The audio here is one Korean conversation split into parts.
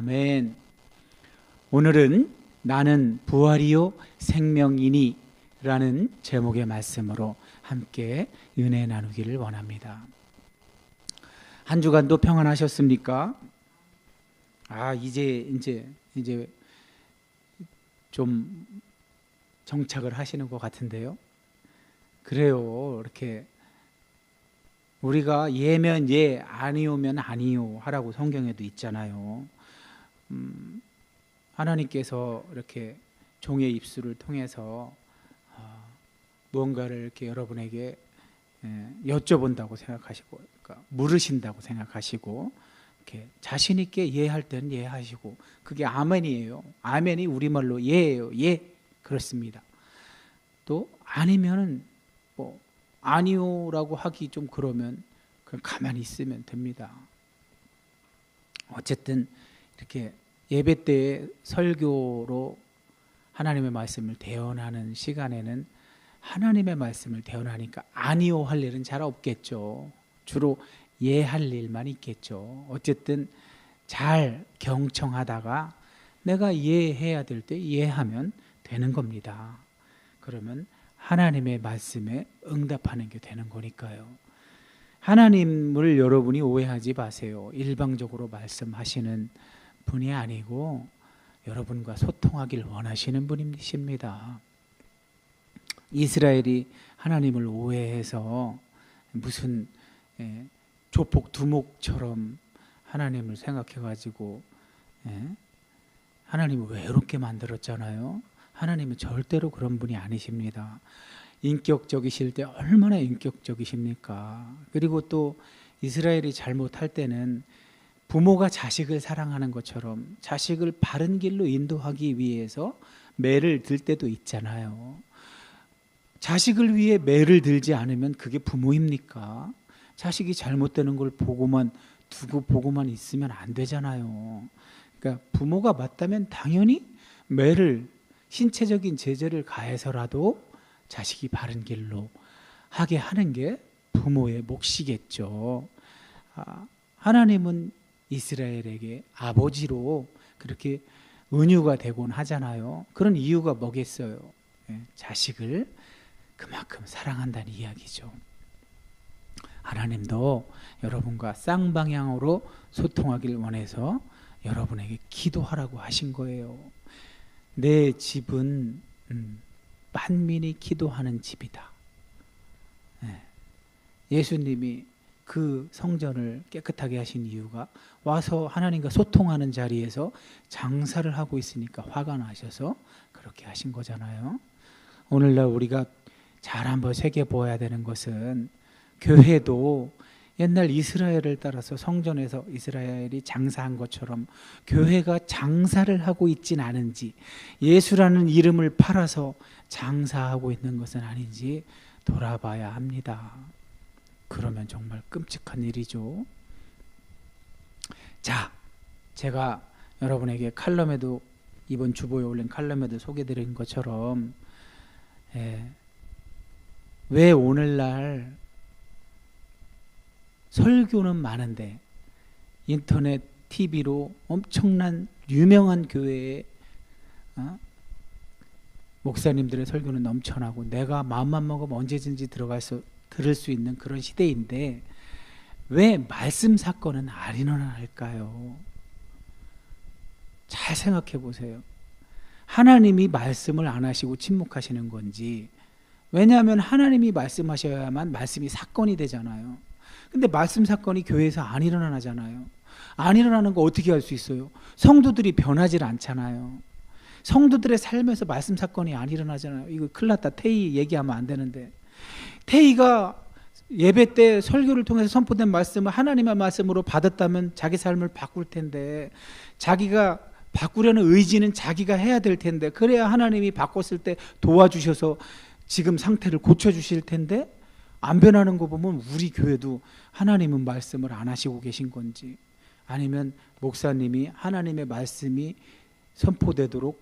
아멘. 오늘은 나는 부활이요 생명이니 라는 제목의 말씀으로 함께 은혜 나누기를 원합니다. 한 주간도 평안하셨습니까? 이제 좀 정착을 하시는 것 같은데요. 그래요. 이렇게 우리가 예면 예, 아니오면 아니요 하라고 성경에도 있잖아요. 하나님께서 이렇게 종의 입술을 통해서 무언가를 이렇게 여러분에게 여쭤본다고 생각하시고, 그러니까 물으신다고 생각하시고, 이렇게 자신 있게 예할 때는 예하시고, 그게 아멘이에요. 아멘이 우리말로 예예요. 예, 그렇습니다. 또 아니면은 뭐 아니요라고 하기 좀 그러면 그냥 가만히 있으면 됩니다. 어쨌든 이렇게 예배 때에 설교로 하나님의 말씀을 대언하는 시간에는 하나님의 말씀을 대언하니까 아니요 할 일은 잘 없겠죠. 주로 예 할 일만 있겠죠. 어쨌든 잘 경청하다가 내가 예해야 될 때 예하면 되는 겁니다. 그러면 하나님의 말씀에 응답하는 게 되는 거니까요. 하나님을 여러분이 오해하지 마세요. 일방적으로 말씀하시는 분이 아니고 여러분과 소통하길 원하시는 분이십니다. 이스라엘이 하나님을 오해해서 무슨 조폭 두목처럼 하나님을 생각해가지고 하나님을 외롭게 만들었잖아요. 하나님은 절대로 그런 분이 아니십니다. 인격적이실 때 얼마나 인격적이십니까? 그리고 또 이스라엘이 잘못할 때는 부모가 자식을 사랑하는 것처럼 자식을 바른 길로 인도하기 위해서 매를 들 때도 있잖아요. 자식을 위해 매를 들지 않으면 그게 부모입니까? 자식이 잘못되는 걸 보고만 두고 보고만 있으면 안 되잖아요. 그러니까 부모가 맞다면 당연히 매를, 신체적인 제재를 가해서라도 자식이 바른 길로 하게 하는 게 부모의 몫이겠죠. 하나님은 이스라엘에게 아버지로 그렇게 은유가 되곤 하잖아요. 그런 이유가 뭐겠어요? 자식을 그만큼 사랑한다는 이야기죠. 하나님도 여러분과 쌍방향으로 소통하길 원해서 여러분에게 기도하라고 하신 거예요. 내 집은 만민이 기도하는 집이다. 예수님이 그 성전을 깨끗하게 하신 이유가 와서 하나님과 소통하는 자리에서 장사를 하고 있으니까 화가 나셔서 그렇게 하신 거잖아요. 오늘날 우리가 잘 한번 새겨보아야 되는 것은 교회도 옛날 이스라엘을 따라서 성전에서 이스라엘이 장사한 것처럼 교회가 장사를 하고 있진 않은지, 예수라는 이름을 팔아서 장사하고 있는 것은 아닌지 돌아봐야 합니다. 그러면 정말 끔찍한 일이죠. 자, 제가 여러분에게 칼럼에도, 이번 주보에 올린 칼럼에도 소개드린 것처럼 왜 오늘날 설교는 많은데 인터넷, TV로 엄청난 유명한 교회에 목사님들의 설교는 넘쳐나고 내가 마음만 먹으면 언제든지 들어가서 들을 수 있는 그런 시대인데 왜 말씀 사건은 안 일어날까요? 잘 생각해 보세요. 하나님이 말씀을 안 하시고 침묵하시는 건지, 왜냐하면 하나님이 말씀하셔야만 말씀이 사건이 되잖아요. 근데 말씀 사건이 교회에서 안 일어나잖아요. 안 일어나는 거 어떻게 할 수 있어요? 성도들이 변하질 않잖아요. 성도들의 삶에서 말씀 사건이 안 일어나잖아요. 이거 큰일 났다. 태희 얘기하면 안 되는데, 태희가 예배 때 설교를 통해서 선포된 말씀을 하나님의 말씀으로 받았다면 자기 삶을 바꿀 텐데, 자기가 바꾸려는 의지는 자기가 해야 될 텐데, 그래야 하나님이 바꿨을 때 도와주셔서 지금 상태를 고쳐주실 텐데, 안 변하는 거 보면 우리 교회도 하나님은 말씀을 안 하시고 계신 건지, 아니면 목사님이 하나님의 말씀이 선포되도록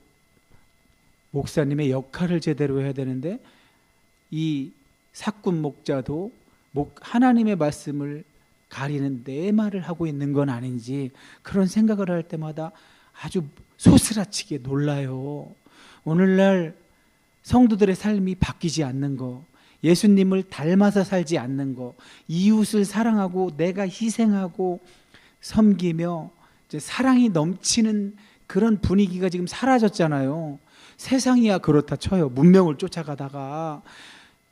목사님의 역할을 제대로 해야 되는데 이 사꾼 목자도 하나님의 말씀을 가리는 내 말을 하고 있는 건 아닌지, 그런 생각을 할 때마다 아주 소스라치게 놀라요. 오늘날 성도들의 삶이 바뀌지 않는 거, 예수님을 닮아서 살지 않는 거, 이웃을 사랑하고 내가 희생하고 섬기며 이제 사랑이 넘치는 그런 분위기가 지금 사라졌잖아요. 세상이야 그렇다 쳐요. 문명을 쫓아가다가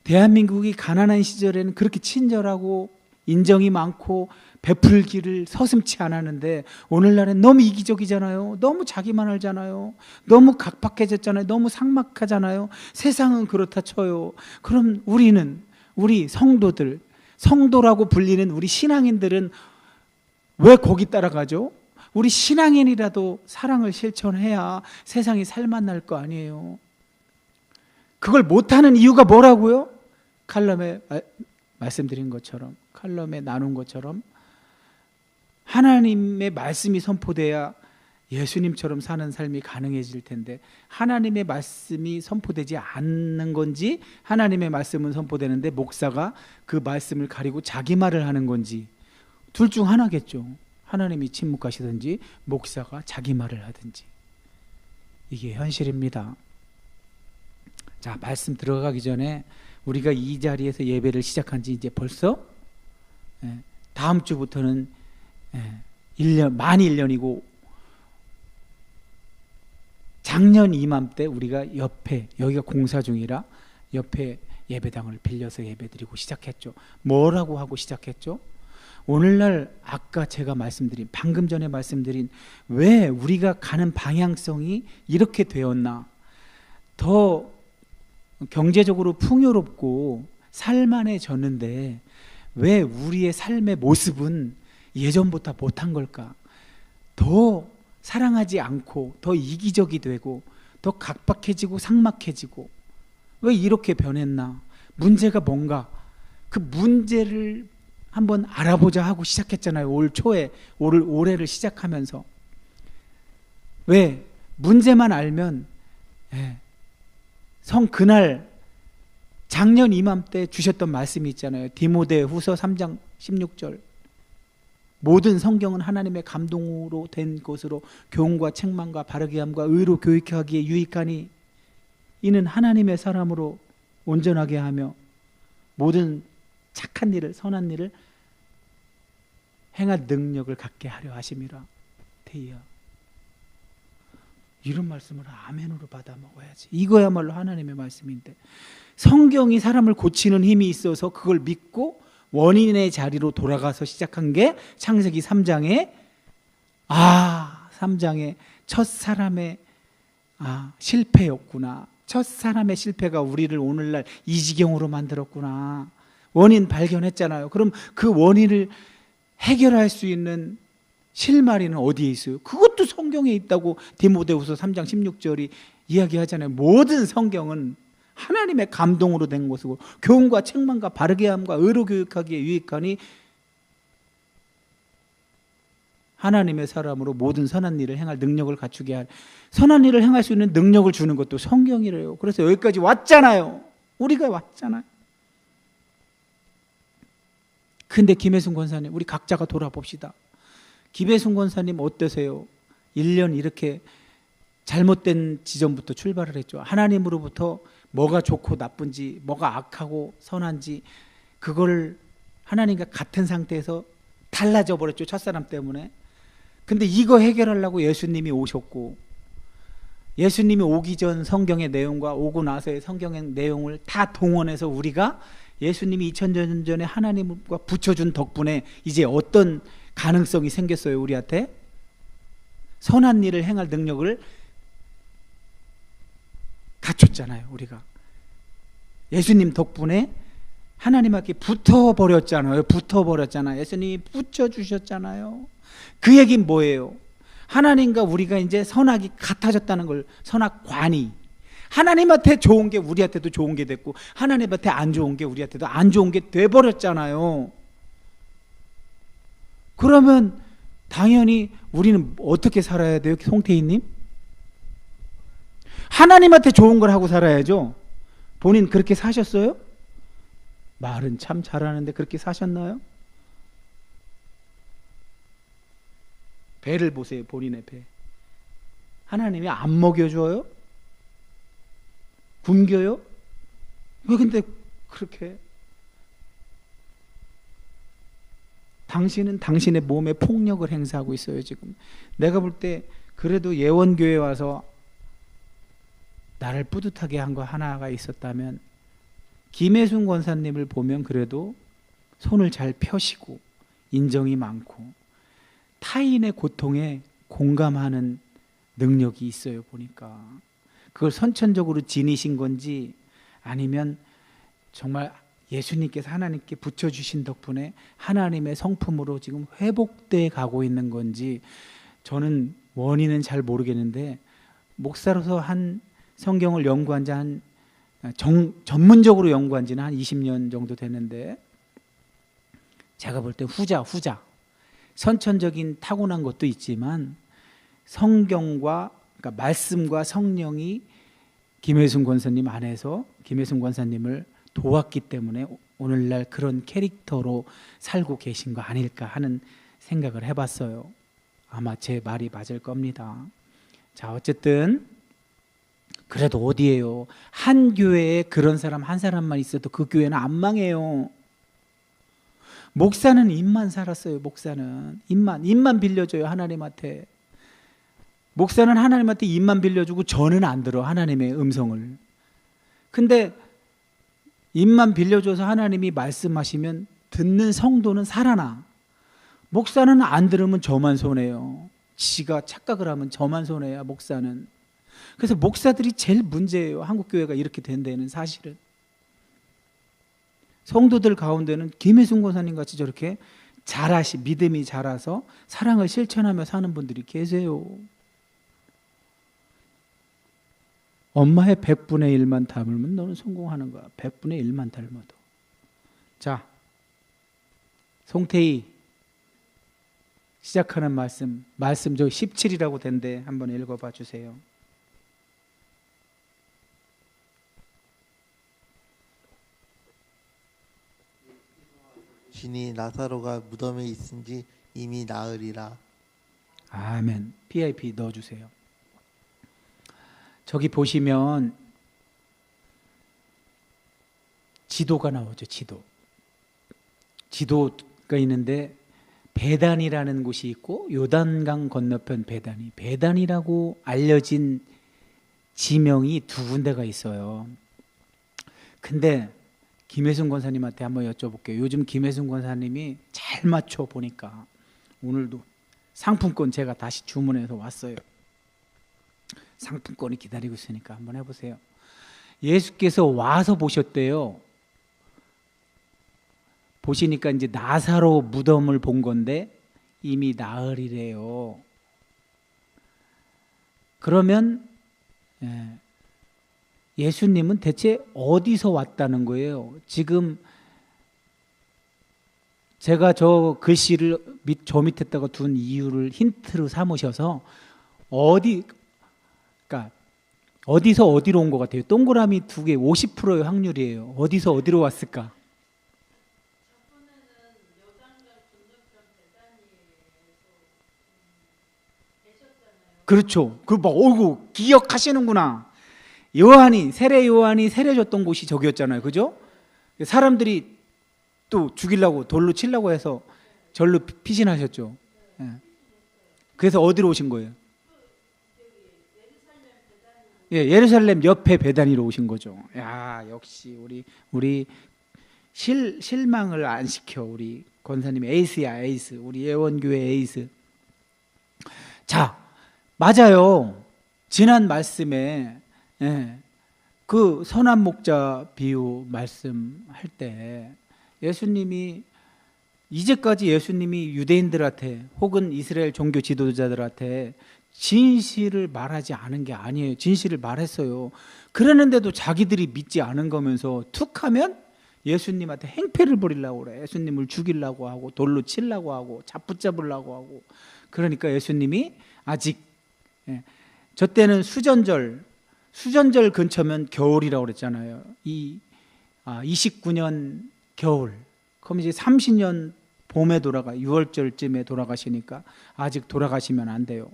대한민국이 가난한 시절에는 그렇게 친절하고 인정이 많고 베풀기를 서슴지 않았는데 오늘날은 너무 이기적이잖아요. 너무 자기만 알잖아요. 너무 각박해졌잖아요. 너무 삭막하잖아요. 세상은 그렇다 쳐요. 그럼 우리 성도들, 성도라고 불리는 우리 신앙인들은 왜 거기 따라가죠? 우리 신앙인이라도 사랑을 실천해야 세상이 살맛날 거 아니에요. 그걸 못하는 이유가 뭐라고요? 칼럼에 말씀드린 것처럼, 칼럼에 나눈 것처럼 하나님의 말씀이 선포돼야 예수님처럼 사는 삶이 가능해질 텐데 하나님의 말씀이 선포되지 않는 건지 하나님의 말씀은 선포되는데 목사가 그 말씀을 가리고 자기 말을 하는 건지 둘 중 하나겠죠. 하나님이 침묵하시든지 목사가 자기 말을 하든지. 이게 현실입니다. 자, 말씀 들어가기 전에 우리가 이 자리에서 예배를 시작한 지 이제 벌써 다음 주부터는 1년, 만 1년이고 작년 이맘때 우리가 옆에, 여기가 공사 중이라 옆에 예배당을 빌려서 예배드리고 시작했죠. 뭐라고 하고 시작했죠? 오늘날 아까 제가 말씀드린, 방금 전에 말씀드린 왜 우리가 가는 방향성이 이렇게 되었나, 더 경제적으로 풍요롭고 살만해졌는데 왜 우리의 삶의 모습은 예전보다 못한 걸까? 더 사랑하지 않고 더 이기적이 되고 더 각박해지고 삭막해지고 왜 이렇게 변했나? 문제가 뭔가? 그 문제를 한번 알아보자 하고 시작했잖아요. 올 초에, 올해를 시작하면서. 왜? 문제만 알면 그날 작년 이맘때 주셨던 말씀이 있잖아요. 디모데후서 3장 16절. 모든 성경은 하나님의 감동으로 된 것으로 교훈과 책망과 바르게 함과 의로 교육하기에 유익하니 이는 하나님의 사람으로 온전하게 하며 모든 착한 일을, 선한 일을 행할 능력을 갖게 하려 하심이라. 대야. 이런 말씀을 아멘으로 받아 먹어야지. 이거야말로 하나님의 말씀인데 성경이 사람을 고치는 힘이 있어서 그걸 믿고 원인의 자리로 돌아가서 시작한 게 창세기 3장에 3장에 첫 사람의 실패였구나. 첫 사람의 실패가 우리를 오늘날 이 지경으로 만들었구나. 원인 발견했잖아요. 그럼 그 원인을 해결할 수 있는 실마리는 어디에 있어요? 그것도 성경에 있다고 디모데후서 3장 16절이 이야기하잖아요. 모든 성경은 하나님의 감동으로 된 것이고 교훈과 책망과 바르게 함과 의로 교육하기에 유익하니 하나님의 사람으로 모든 선한 일을 행할 능력을 갖추게 할, 선한 일을 행할 수 있는 능력을 주는 것도 성경이래요. 그래서 여기까지 왔잖아요. 우리가 왔잖아요. 근데 김혜순 권사님, 우리 각자가 돌아봅시다. 김혜순 권사님 어떠세요? 1년 이렇게 잘못된 지점부터 출발을 했죠. 하나님으로부터 뭐가 좋고 나쁜지, 뭐가 악하고 선한지 그걸 하나님과 같은 상태에서 달라져 버렸죠. 첫사람 때문에. 근데 이거 해결하려고 예수님이 오셨고, 예수님이 오기 전 성경의 내용과 오고 나서의 성경의 내용을 다 동원해서 우리가 예수님이 2000년 전에 하나님과 붙여준 덕분에 이제 어떤 가능성이 생겼어요. 우리한테 선한 일을 행할 능력을 갖췄잖아요. 우리가 예수님 덕분에 하나님께 붙어버렸잖아요. 예수님이 붙여주셨잖아요. 그 얘기는 뭐예요? 하나님과 우리가 이제 선악이 같아졌다는 걸, 선악관이 하나님한테 좋은 게 우리한테도 좋은 게 됐고 하나님한테 안 좋은 게 우리한테도 안 좋은 게 돼버렸잖아요. 그러면 당연히 우리는 어떻게 살아야 돼요? 송태희님? 하나님한테 좋은 걸 하고 살아야죠. 본인 그렇게 사셨어요? 말은 참 잘하는데 그렇게 사셨나요? 배를 보세요. 본인의 배. 하나님이 안 먹여줘요? 굶겨요? 왜 근데 그렇게? 당신은 당신의 몸에 폭력을 행사하고 있어요. 지금 내가 볼 때 그래도 예원교회 와서 나를 뿌듯하게 한 거 하나가 있었다면, 김혜순 권사님을 보면 그래도 손을 잘 펴시고 인정이 많고 타인의 고통에 공감하는 능력이 있어요. 보니까 그걸 선천적으로 지니신 건지 아니면 정말 예수님께서 하나님께 붙여주신 덕분에 하나님의 성품으로 지금 회복돼 가고 있는 건지 저는 원인은 잘 모르겠는데, 목사로서 한 성경을 연구한 지 전문적으로 연구한 지는 한 20년 정도 됐는데, 제가 볼 때 후자 선천적인 타고난 것도 있지만 성경과 그러니까 말씀과 성령이 김혜순 권사님 안에서 김혜순 권사님을 도왔기 때문에 오늘날 그런 캐릭터로 살고 계신 거 아닐까 하는 생각을 해봤어요. 아마 제 말이 맞을 겁니다. 자, 어쨌든 그래도 어디예요? 한 교회에 그런 사람 한 사람만 있어도 그 교회는 안 망해요. 목사는 입만 살았어요. 목사는 입만 빌려줘요. 하나님한테. 목사는 하나님한테 입만 빌려주고 저는 안 들어, 하나님의 음성을. 근데 입만 빌려줘서 하나님이 말씀하시면 듣는 성도는 살아나. 목사는 안 들으면 저만 손해요. 지가 착각을 하면 저만 손해야, 목사는. 그래서 목사들이 제일 문제예요. 한국교회가 이렇게 된 데는. 사실은 성도들 가운데는 김혜순 권사님 같이 저렇게 믿음이 자라서 사랑을 실천하며 사는 분들이 계세요. 엄마의 100분의 1만 닮으면 너는 성공하는 거야. 100분의 1만 닮아도. 자, 송태희 시작하는 말씀 저 17이라고 된데 한번 읽어봐 주세요. 주니 나사로가 무덤에 있은지 이미 나으리라. 아멘. PIP 넣어주세요. 저기 보시면 지도가 나오죠. 지도가 있는데 베단이라는 곳이 있고 요단강 건너편 베단이라고 알려진 지명이 두 군데가 있어요. 근데 김혜순 권사님한테 한번 여쭤볼게요. 요즘 김혜순 권사님이 잘 맞춰 보니까 오늘도 상품권 제가 다시 주문해서 왔어요. 상품권이 기다리고 있으니까 한번 해보세요. 예수께서 와서 보셨대요. 보시니까 이제 나사로 무덤을 본 건데 이미 나으리래요. 그러면 예수님은 대체 어디서 왔다는 거예요? 지금 제가 저 글씨를 저 밑에다가 둔 이유를 힌트로 삼으셔서 그러니까 어디서 어디로 온 것 같아요? 동그라미 두 개 50%의 확률이에요. 어디서 어디로 왔을까? 그렇죠. 어이구 기억하시는구나. 세례 요한이 세례 줬던 곳이 저기였잖아요. 그죠? 사람들이 또 죽이려고 돌로 치려고 해서 절로 피신하셨죠. 그래서 어디로 오신 거예요? 예루살렘 옆에 베다니로 오신 거죠. 야, 역시 우리 실망을 안 시켜. 우리 권사님 에이스야, 에이스. 우리 예원교회 에이스. 자, 맞아요. 지난 말씀에 그 선한 목자 비유 말씀할 때 이제까지 예수님이 유대인들한테 혹은 이스라엘 종교 지도자들한테 진실을 말하지 않은 게 아니에요. 진실을 말했어요. 그러는데도 자기들이 믿지 않은 거면서 툭하면 예수님한테 행패를 부리려고 그래. 예수님을 죽이려고 하고 돌로 치려고 하고 잡붙잡으려고 하고. 그러니까 예수님이 아직 저 때는 수전절 근처면 겨울이라고 그랬잖아요. 29년 겨울. 그럼 이제 30년 봄에 6월절쯤에 돌아가시니까 아직 돌아가시면 안 돼요.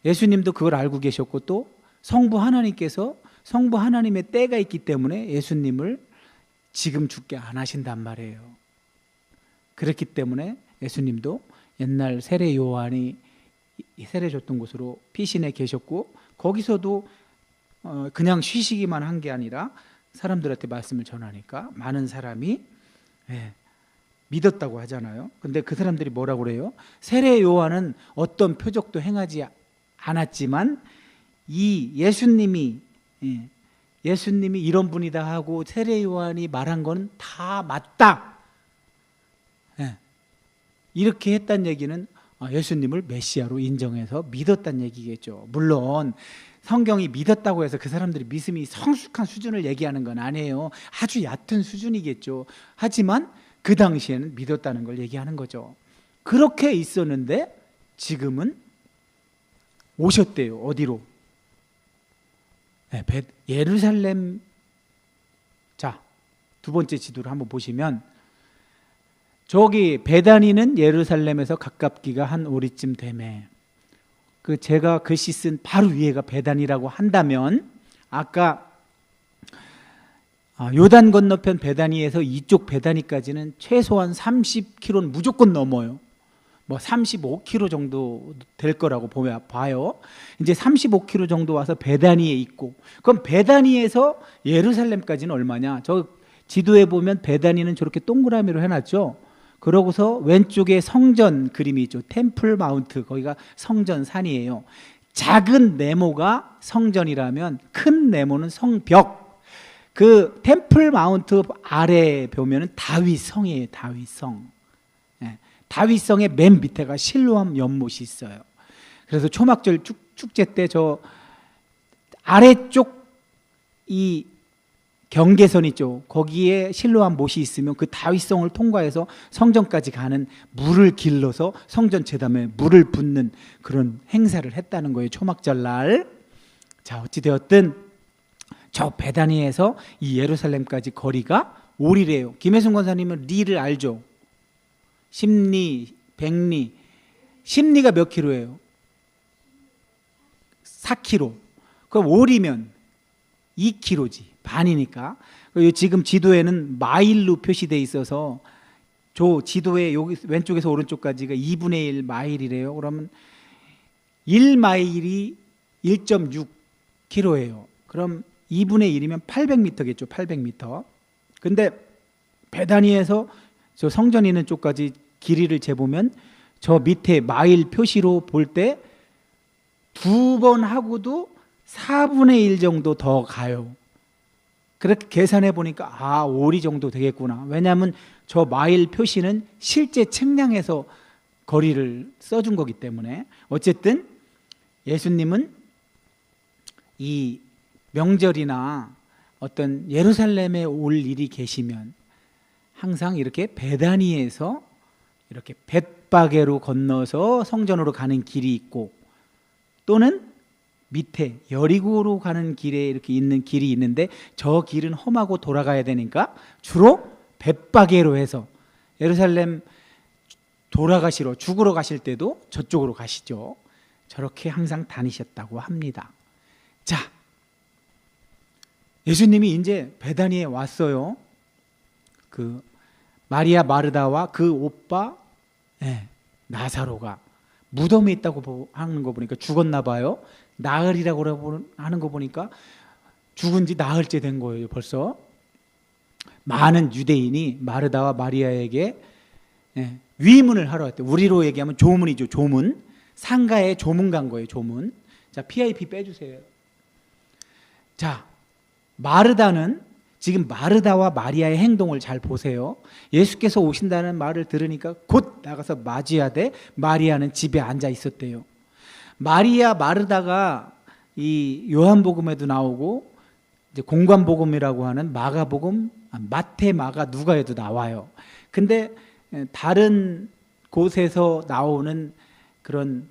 예수님도 그걸 알고 계셨고 또 성부 하나님께서 성부 하나님의 때가 있기 때문에 예수님을 지금 죽게 안 하신단 말이에요. 그렇기 때문에 예수님도 옛날 세례 요한이 세례 줬던 곳으로 피신해 계셨고 거기서도 그냥 쉬시기만 한 게 아니라 사람들한테 말씀을 전하니까 많은 사람이 믿었다고 하잖아요. 근데 그 사람들이 뭐라고 그래요? 세례 요한은 어떤 표적도 행하지 않았지만 이 예수님이 이런 분이다 하고 세례 요한이 말한 건 다 맞다. 이렇게 했단 얘기는 예수님을 메시아로 인정해서 믿었단 얘기겠죠. 물론 성경이 믿었다고 해서 그 사람들이 믿음이 성숙한 수준을 얘기하는 건 아니에요. 아주 얕은 수준이겠죠. 하지만 그 당시에는 믿었다는 걸 얘기하는 거죠. 그렇게 있었는데 지금은 오셨대요. 어디로? 예루살렘. 자, 두 번째 지도를 한번 보시면 저기 베다니는 예루살렘에서 가깝기가 한 오리쯤 되매. 제가 글씨 쓴 바로 위에가 베다니라고 한다면 아까 요단 건너편 베다니에서 이쪽 베다니까지는 최소한 30km는 무조건 넘어요. 뭐 35km 정도 될 거라고 봐요. 이제 35km 정도 와서 베다니에 있고, 그럼 베다니에서 예루살렘까지는 얼마냐? 저 지도에 보면 베다니는 저렇게 동그라미로 해놨죠. 그러고서 왼쪽에 성전 그림이 있죠. 템플 마운트, 거기가 성전 산이에요. 작은 네모가 성전이라면 큰 네모는 성벽. 그 템플 마운트 아래 보면은 다윗성이에요. 다윗성. 다윗성의 맨 밑에가 실로암 연못이 있어요. 그래서 초막절 축제 때 저 아래쪽 이 경계선 있죠. 거기에 실로암 못이 있으면 그 다윗성을 통과해서 성전까지 가는 물을 길러서 성전 제단에 물을 붓는 그런 행사를 했다는 거예요. 초막절 날. 자, 어찌되었든 저 베다니에서 이 예루살렘까지 거리가 5리래요. 김혜순 권사님은 리를 알죠? 10리, 100리. 10리가 몇 킬로예요? 4km. 그럼 5리면 2km지. 반이니까. 지금 지도에는 마일로 표시되어 있어서 저 지도에 여기 왼쪽에서 오른쪽까지가 2분의 1 마일이래요. 그러면 1마일이 1.6km예요. 그럼 2분의 1이면 800m겠죠. 800m. 근데 베다니에서 저 성전 있는 쪽까지 길이를 재보면 저 밑에 마일 표시로 볼 때 2번 하고도 4분의 1 정도 더 가요. 그렇게 계산해 보니까 5리 정도 되겠구나. 왜냐하면 저 마일 표시는 실제 측량해서 거리를 써준 거기 때문에. 어쨌든 예수님은 이 명절이나 어떤 예루살렘에 올 일이 계시면 항상 이렇게 베다니에서 이렇게 벳바게로 건너서 성전으로 가는 길이 있고, 또는 밑에 여리고로 가는 길에 이렇게 있는 길이 있는데 저 길은 험하고 돌아가야 되니까 주로 벳바게로 해서 예루살렘 돌아가시러 죽으러 가실 때도 저쪽으로 가시죠. 저렇게 항상 다니셨다고 합니다. 자, 예수님이 이제 베다니에 왔어요. 그 마리아 마르다와 그 오빠 나사로가 무덤에 있다고 하는 거 보니까 죽었나 봐요. 나흘이라고 하는 거 보니까 죽은 지 나흘째 된 거예요. 벌써 많은 유대인이 마르다와 마리아에게 위문을 하러 왔대요. 우리로 얘기하면 조문이죠. 조문. 상가에 조문 간 거예요. 조문. 자, PIP 빼주세요. 자, 마르다는 지금 마르다와 마리아의 행동을 잘 보세요. 예수께서 오신다는 말을 들으니까 곧 나가서 맞이하되 마리아는 집에 앉아 있었대요. 마리아 마르다가 이 요한복음에도 나오고 이제 공관복음이라고 하는 마가복음, 마태, 마가, 누가에도 나와요. 근데 다른 곳에서 나오는 그런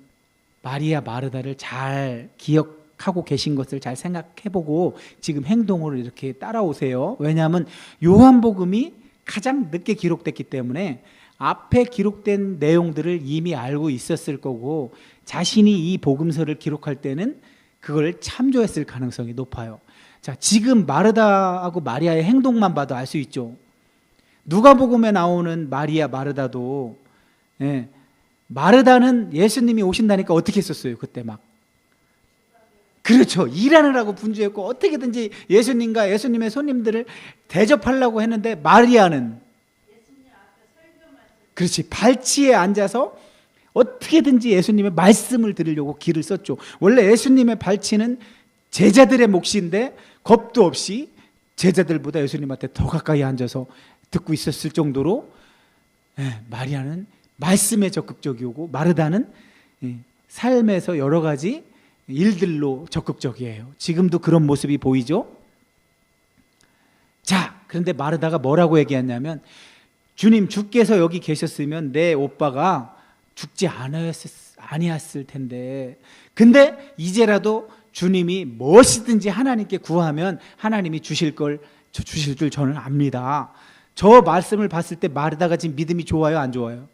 마리아 마르다를 잘 기억하고 계신 것을 잘 생각해보고 지금 행동을 이렇게 따라오세요. 왜냐하면 요한복음이 가장 늦게 기록됐기 때문에 앞에 기록된 내용들을 이미 알고 있었을 거고 자신이 이 복음서를 기록할 때는 그걸 참조했을 가능성이 높아요. 자, 지금 마르다하고 마리아의 행동만 봐도 알 수 있죠. 누가복음에 나오는 마리아 마르다도 마르다는 예수님이 오신다니까 어떻게 했었어요? 그때 막 그렇죠. 일하느라고 분주했고 어떻게든지 예수님과 예수님의 손님들을 대접하려고 했는데 마리아는 그렇지. 발치에 앉아서 어떻게든지 예수님의 말씀을 들으려고 길을 썼죠. 원래 예수님의 발치는 제자들의 몫인데 겁도 없이 제자들보다 예수님한테 더 가까이 앉아서 듣고 있었을 정도로 마리아는 말씀에 적극적이고 마르다는 삶에서 여러 가지 일들로 적극적이에요. 지금도 그런 모습이 보이죠. 자, 그런데 마르다가 뭐라고 얘기했냐면 주님, 주께서 여기 계셨으면 내 오빠가 죽지 아니었을 텐데, 근데 이제라도 주님이 무엇이든지 하나님께 구하면 하나님이 주실 줄 저는 압니다. 저 말씀을 봤을 때 마르다가 지금 믿음이 좋아요, 안 좋아요?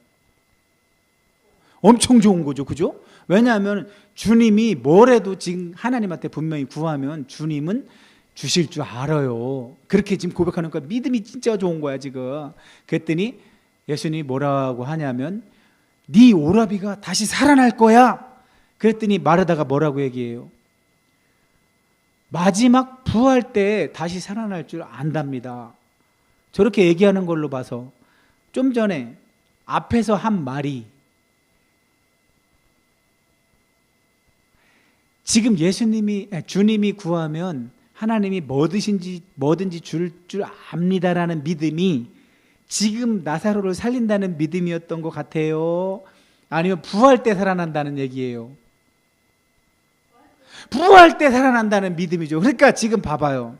엄청 좋은 거죠, 그죠? 왜냐하면 주님이 뭐래도 지금 하나님한테 분명히 구하면 주님은 주실 줄 알아요. 그렇게 지금 고백하는 거야. 믿음이 진짜 좋은 거야 지금. 그랬더니 예수님이 뭐라고 하냐면 네 오라비가 다시 살아날 거야. 그랬더니 마르다가 뭐라고 얘기해요? 마지막 부활 때 다시 살아날 줄 안답니다. 저렇게 얘기하는 걸로 봐서 좀 전에 앞에서 한 말이 지금 주님이 구하면 하나님이 뭐든지 줄 압니다라는 믿음이 지금 나사로를 살린다는 믿음이었던 것 같아요? 아니면 부활 때 살아난다는 얘기예요? 부활 때 살아난다는 믿음이죠. 그러니까 지금 봐봐요.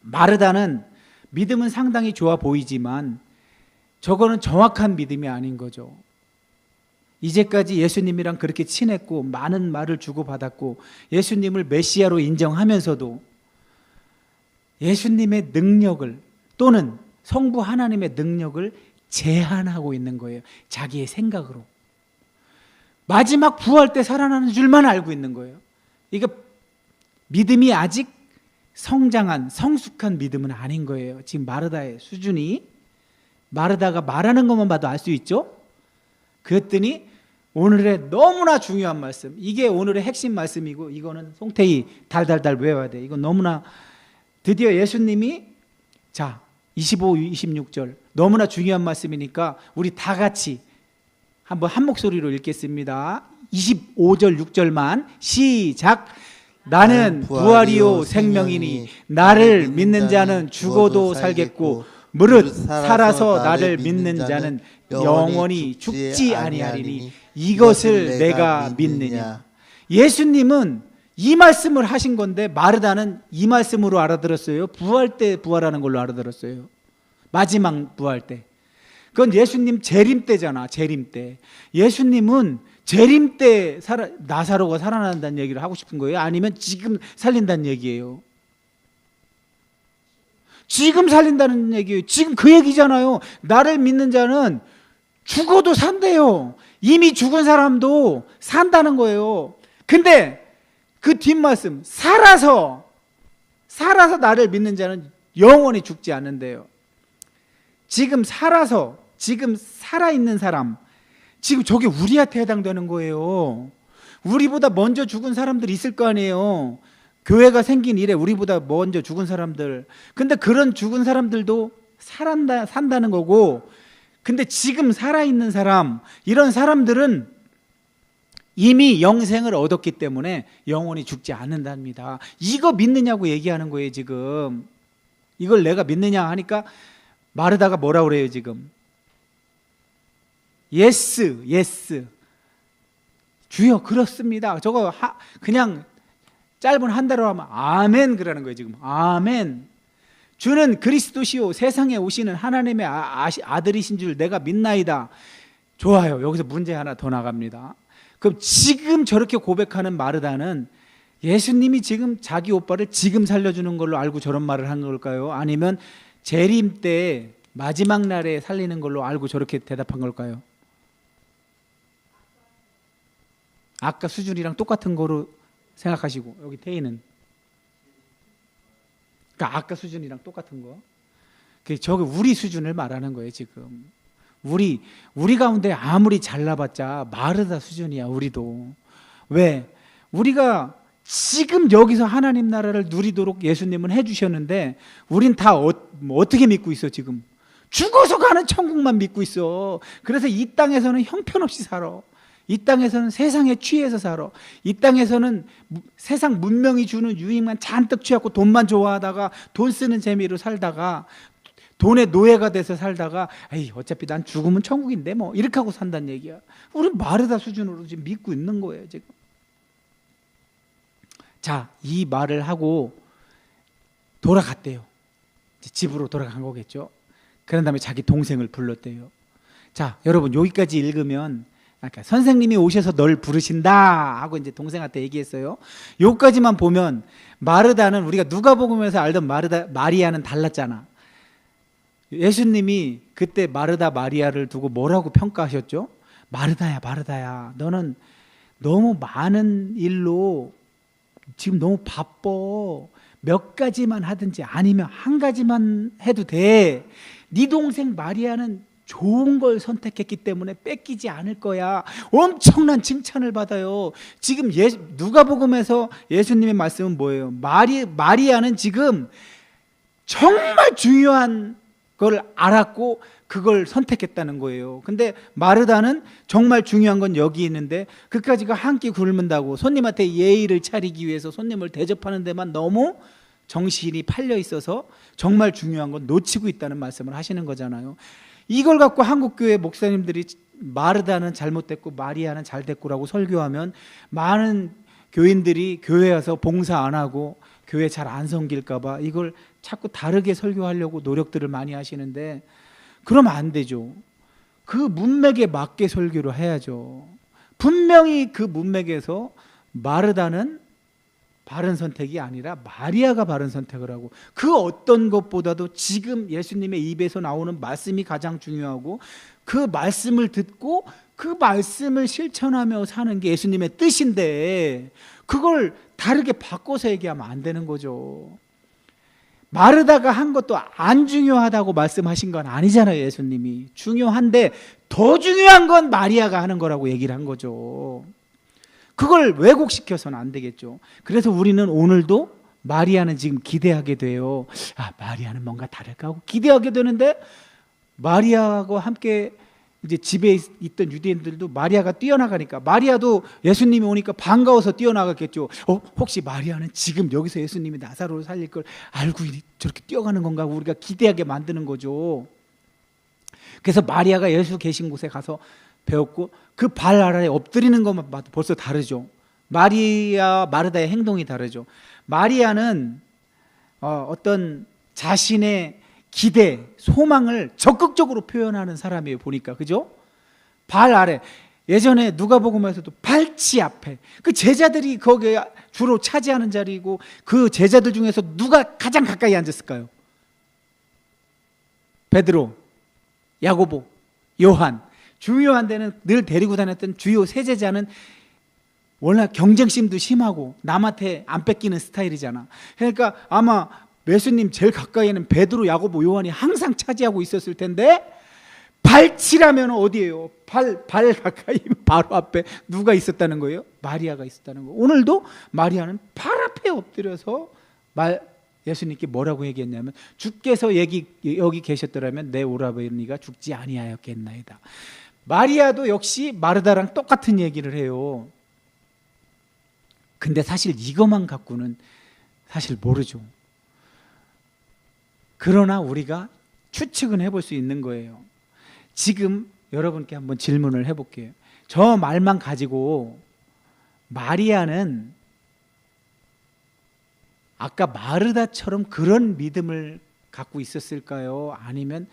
마르다는 믿음은 상당히 좋아 보이지만 저거는 정확한 믿음이 아닌 거죠. 이제까지 예수님이랑 그렇게 친했고 많은 말을 주고받았고 예수님을 메시아로 인정하면서도 예수님의 능력을 또는 성부 하나님의 능력을 제한하고 있는 거예요. 자기의 생각으로. 마지막 부활 때 살아나는 줄만 알고 있는 거예요. 이거 믿음이 아직 성숙한 믿음은 아닌 거예요. 지금 마르다의 수준이. 마르다가 말하는 것만 봐도 알 수 있죠. 그랬더니 오늘의 너무나 중요한 말씀, 이게 오늘의 핵심 말씀이고 이거는 송태희 달달달 외워야 돼. 이거 너무나 드디어 예수님이 25, 26절 너무나 중요한 말씀이니까 우리 다 같이 한번 한 목소리로 읽겠습니다. 25절 6절만 시작. 나는 부활이요 생명이니 나를 믿는 자는 죽어도 살겠고 무릇 살아서 나를 믿는 자는 영원히 죽지 아니하리니 이것을 내가 믿느냐. 예수님은 이 말씀을 하신 건데 마르다는 이 말씀으로 알아들었어요? 부활 때 부활하는 걸로 알아들었어요? 마지막 부활 때. 그건 예수님 재림 때잖아. 재림 때. 예수님은 재림 때 나사로가 살아난다는 얘기를 하고 싶은 거예요? 아니면 지금 살린다는 얘기예요? 지금 살린다는 얘기예요. 지금 그 얘기잖아요. 나를 믿는 자는 죽어도 산대요. 이미 죽은 사람도 산다는 거예요. 근데 그 뒷말씀 살아서 나를 믿는 자는 영원히 죽지 않는데요. 지금 살아있는 사람, 지금 저게 우리한테 해당되는 거예요. 우리보다 먼저 죽은 사람들이 있을 거 아니에요. 교회가 생긴 이래 우리보다 먼저 죽은 사람들. 근데 그런 죽은 사람들도 산다는 거고, 근데 지금 살아있는 사람, 이런 사람들은 이미 영생을 얻었기 때문에 영원히 죽지 않는답니다. 이거 믿느냐고 얘기하는 거예요 지금. 이걸 내가 믿느냐 하니까 마르다가 뭐라 그래요 지금? 예스 주여 그렇습니다. 저거 그냥 짧은 한 달로 하면 아멘 그러는 거예요 지금. 아멘. 주는 그리스도시요 세상에 오시는 하나님의 아들이신 줄 내가 믿나이다. 좋아요. 여기서 문제 하나 더 나갑니다. 그럼 지금 저렇게 고백하는 마르다는 예수님이 지금 자기 오빠를 지금 살려주는 걸로 알고 저런 말을 한 걸까요? 아니면 재림 때 마지막 날에 살리는 걸로 알고 저렇게 대답한 걸까요? 아까 수준이랑 똑같은 거로 생각하시고, 여기 태희는 그러니까 아까 수준이랑 똑같은 거. 저기 우리 수준을 말하는 거예요. 지금 우리 가운데 아무리 잘나봤자 마르다 수준이야. 우리도. 왜? 우리가 지금 여기서 하나님 나라를 누리도록 예수님은 해주셨는데 우린 다 어떻게 믿고 있어? 지금 죽어서 가는 천국만 믿고 있어. 그래서 이 땅에서는 형편없이 살아. 이 땅에서는 세상에 취해서 살아. 이 땅에서는 세상 문명이 주는 유익만 잔뜩 취하고 돈만 좋아하다가 돈 쓰는 재미로 살다가 돈의 노예가 돼서 살다가 에이 어차피 난 죽으면 천국인데 뭐 이렇게 하고 산다는 얘기야. 우리 마르다 수준으로 지금 믿고 있는 거예요 지금. 자, 이 말을 하고 돌아갔대요. 집으로 돌아간 거겠죠. 그런 다음에 자기 동생을 불렀대요. 자, 여러분 여기까지 읽으면 그러니까 선생님이 오셔서 널 부르신다 하고 이제 동생한테 얘기했어요. 여기까지만 보면 마르다는 우리가 누가복음에서 알던 마리아는 달랐잖아. 예수님이 그때 마르다 마리아를 두고 뭐라고 평가하셨죠? 마르다야 마르다야, 너는 너무 많은 일로 지금 너무 바빠. 몇 가지만 하든지 아니면 한 가지만 해도 돼. 네 동생 마리아는 좋은 걸 선택했기 때문에 뺏기지 않을 거야. 엄청난 칭찬을 받아요. 지금 누가복음에서 예수님의 말씀은 뭐예요? 마리아는 지금 정말 중요한 걸 알았고 그걸 선택했다는 거예요. 근데 마르다는 정말 중요한 건 여기 있는데 그까지가 한 끼 굶는다고 손님한테 예의를 차리기 위해서 손님을 대접하는 데만 너무 정신이 팔려 있어서 정말 중요한 건 놓치고 있다는 말씀을 하시는 거잖아요. 이걸 갖고 한국교회 목사님들이 마르다는 잘못됐고 마리아는 잘됐고라고 설교하면 많은 교인들이 교회 와서 봉사 안 하고 교회 잘 안 섬길까 봐 이걸 자꾸 다르게 설교하려고 노력들을 많이 하시는데 그러면 안 되죠. 그 문맥에 맞게 설교를 해야죠. 분명히 그 문맥에서 마르다는 바른 선택이 아니라 마리아가 바른 선택을 하고 그 어떤 것보다도 지금 예수님의 입에서 나오는 말씀이 가장 중요하고 그 말씀을 듣고 그 말씀을 실천하며 사는 게 예수님의 뜻인데 그걸 다르게 바꿔서 얘기하면 안 되는 거죠. 마르다가 한 것도 안 중요하다고 말씀하신 건 아니잖아요. 예수님이 중요한데 더 중요한 건 마리아가 하는 거라고 얘기를 한 거죠. 그걸 왜곡시켜서는 안 되겠죠. 그래서 우리는 오늘도 마리아는 지금 기대하게 돼요. 아, 마리아는 뭔가 다를까 하고 기대하게 되는데 마리아하고 함께 이제 집에 있던 유대인들도 마리아가 뛰어나가니까 마리아도 예수님이 오니까 반가워서 뛰어나갔겠죠. 혹시 마리아는 지금 여기서 예수님이 나사로를 살릴 걸 알고 저렇게 뛰어가는 건가 하고 우리가 기대하게 만드는 거죠. 그래서 마리아가 예수 계신 곳에 가서 배웠고 그 발 아래에 엎드리는 것만 봐도 벌써 다르죠. 마르다의 행동이 다르죠. 마리아는 어떤 자신의 기대, 소망을 적극적으로 표현하는 사람이에요. 보니까 그죠? 발 아래. 예전에 누가복음에서도 발치 앞에 그 제자들이 거기에 주로 차지하는 자리고 그 제자들 중에서 누가 가장 가까이 앉았을까요? 베드로, 야고보, 요한. 중요한 데는 늘 데리고 다녔던 주요 세 제자는 워낙 경쟁심도 심하고 남한테 안 뺏기는 스타일이잖아. 그러니까 아마 예수님 제일 가까이에는 베드로, 야고보, 요한이 항상 차지하고 있었을 텐데 발치라면 어디예요? 발 가까이 바로 앞에 누가 있었다는 거예요? 마리아가 있었다는 거예요. 오늘도 마리아는 발 앞에 엎드려서 예수님께 뭐라고 얘기했냐면 주께서 여기 계셨더라면 내 오라버니가 죽지 아니하였겠나이다. 마리아도 역시 마르다랑 똑같은 얘기를 해요. 근데 사실 이것만 갖고는 사실 모르죠. 그러나 우리가 추측은 해볼 수 있는 거예요. 지금 여러분께 한번 질문을 해볼게요. 저 말만 가지고 마리아는 아까 마르다처럼 그런 믿음을 갖고 있었을까요? 아니면